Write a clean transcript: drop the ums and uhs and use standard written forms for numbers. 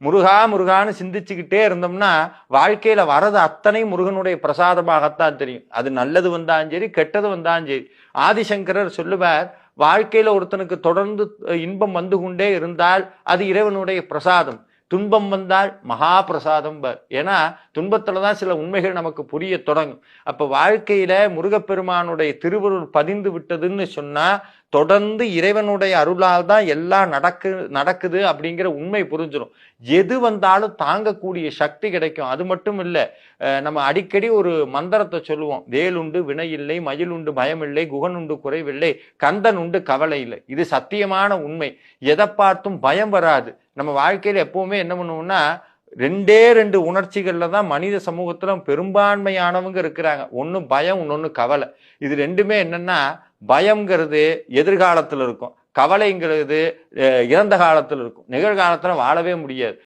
முருகா முருகான்னு சிந்திச்சுக்கிட்டே இருந்தோம்னா வாழ்க்கையில வரது அத்தனை முருகனுடைய பிரசாதமாகத்தான் தெரியும். அது நல்லது வந்தாலும் சரி, கெட்டது வந்தாலும் சரி. ஆதிசங்கரர் சொல்லுவார், வாழ்க்கையில ஒருத்தனுக்கு தொடர்ந்து இன்பம் வந்து கொண்டே இருந்தால் அது இறைவனுடைய பிரசாதம், துன்பம் வந்தால் மகா பிரசாதம். ஏன்னா துன்பத்துலதான் சில உண்மைகள் நமக்கு புரிய தொடங்கும். அப்ப வாழ்க்கையில முருகப்பெருமானுடைய திருவருள் பதிந்து விட்டதுன்னு சொன்னா தொடர்ந்து இறைவனுடைய அருளால் தான் எல்லாம் நடக்குது அப்படிங்கிற உண்மை புரிஞ்சிடும். எது வந்தாலும் தாங்கக்கூடிய சக்தி கிடைக்கும். அது மட்டும் இல்ல, நம்ம அடிக்கடி ஒரு மந்திரத்தை சொல்லுவோம், வேலுண்டு வினை இல்லை, மயில் உண்டு பயம் இல்லை, குகன் உண்டு குறைவில்லை, கந்தன் உண்டு கவலை இல்லை. இது சத்தியமான உண்மை. எதை பார்த்தும் பயம் வராது. நம்ம வாழ்க்கையில எப்பவுமே என்ன பண்ணுவோம்னா, ரெண்டே ரெண்டு உணர்ச்சிகள்ல தான் மனித சமூகத்துல பெரும்பான்மையானவங்க இருக்கிறாங்க. ஒன்னு பயம், இன்னொன்னு கவலை. இது ரெண்டுமே என்னன்னா, பயம்ங்கிறது எதிர்காலத்துல இருக்கும், கவலைங்கிறது இறந்த காலத்துல இருக்கும், நிகழ்காலத்துல வாழவே முடியாது.